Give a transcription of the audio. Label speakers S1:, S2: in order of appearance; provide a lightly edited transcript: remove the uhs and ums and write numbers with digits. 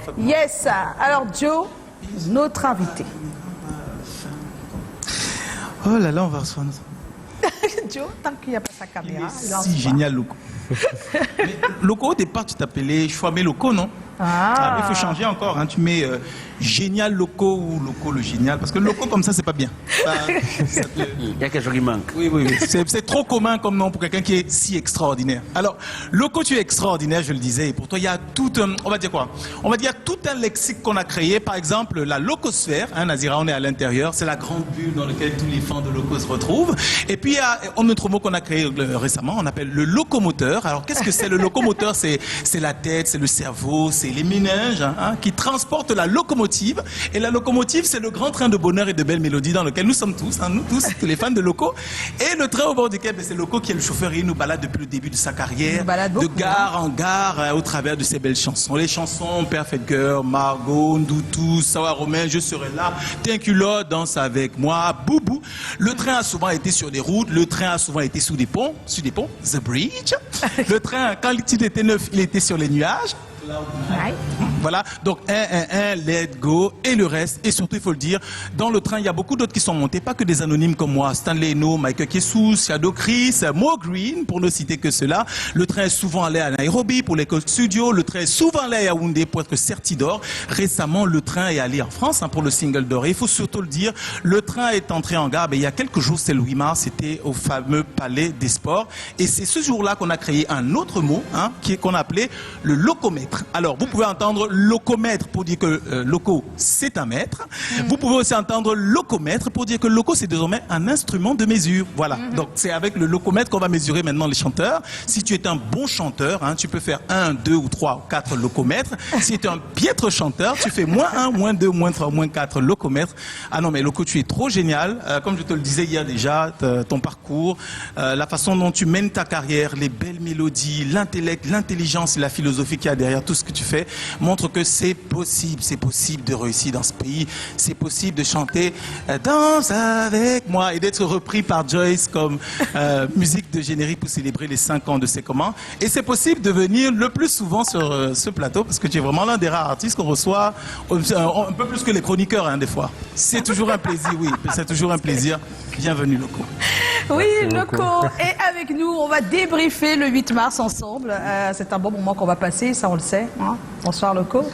S1: parfaitement.
S2: Yes. Alors, Joe, notre invité.
S1: Oh là là, on va recevoir notre...
S2: Joe, tant qu'il n'y a pas sa caméra.
S1: Il est si génial, Loco. Mais, Loco, au départ, tu t'appelais Chouamé Loco, non?
S2: Ah.
S1: Il faut changer encore, hein. Tu mets génial Loco ou Loco le génial, parce que Loco comme ça, c'est pas bien.
S3: Il y a quelque chose qui manque.
S1: Oui, oui, oui. C'est trop commun comme nom pour quelqu'un qui est si extraordinaire. Alors, Loco, tu es extraordinaire, je le disais, et pour toi, il y a tout un, on va dire quoi? On va dire tout un lexique qu'on a créé. Par exemple, la locosphère, hein, Nazira, on est à l'intérieur, c'est la grande bulle dans laquelle tous les fans de Loco se retrouvent. Et puis, il y a un autre mot qu'on a créé récemment, on appelle le locomoteur. Alors, qu'est-ce que c'est le locomoteur? C'est la tête, c'est le cerveau, c'est les méninges hein, qui transportent la locomotive. Et la locomotive, c'est le grand train de bonheur et de belles mélodies dans lequel nous sommes tous, hein, nous tous les fans de Loco. Et le train au bord duquel, c'est Loco qui est le chauffeur et il nous balade depuis le début de sa carrière, de gare en gare, au travers de ses belles chansons. Les chansons Perfect Girl, Margot, Ndoutou, Sawa Romain, Je serai là, T'inculotte, Danse avec moi, Boubou. Le train a souvent été sur des routes, le train a souvent été sous des ponts, The Bridge. Le train, quand il était neuf, il était sur les nuages. Voilà, donc 1, let go, et le reste, et surtout il faut le dire, dans le train il y a beaucoup d'autres qui sont montés, pas que des anonymes comme moi, Stanley Eno, Michael Kessous, Shadow Chris, Mo Green, pour ne citer que cela. Le train est souvent allé à Nairobi pour l'école studio, le train est souvent allé à Yaoundé pour être Certi d'or. Récemment, le train est allé en France hein, pour le single d'or. Et il faut surtout le dire, le train est entré en gare, mais il y a quelques jours, c'est le 8 mars, c'était au fameux Palais des Sports. Et c'est ce jour-là qu'on a créé un autre mot, hein, qu'on a appelé le locomètre. Alors, vous pouvez entendre locomètre pour dire que loco, c'est un mètre. Vous pouvez aussi entendre locomètre pour dire que loco, c'est désormais un instrument de mesure. Voilà. Donc, c'est avec le locomètre qu'on va mesurer maintenant les chanteurs. Si tu es un bon chanteur, hein, tu peux faire 1, 2 ou 3 ou 4 locomètres. Si tu es un piètre chanteur, tu fais -1, -2, -3, -4 locomètres. Ah non, mais Loco, tu es trop génial. Comme je te le disais hier déjà, ton parcours, la façon dont tu mènes ta carrière, les belles mélodies, l'intellect, l'intelligence et la philosophie qu'il y a derrière tout ce que tu fais montre que c'est possible de réussir dans ce pays, c'est possible de chanter Danse avec moi et d'être repris par Joyce comme musique de générique pour célébrer les 5 ans de C'est Comment. Et c'est possible de venir le plus souvent sur ce plateau parce que tu es vraiment l'un des rares artistes qu'on reçoit un peu plus que les chroniqueurs hein, des fois. C'est toujours un plaisir, oui, c'est toujours un plaisir. Bienvenue Loco.
S2: Oui, Loco est avec nous. On va débriefer le 8 mars ensemble. C'est un bon moment qu'on va passer, ça on le sait. Hein. Bonsoir Loco.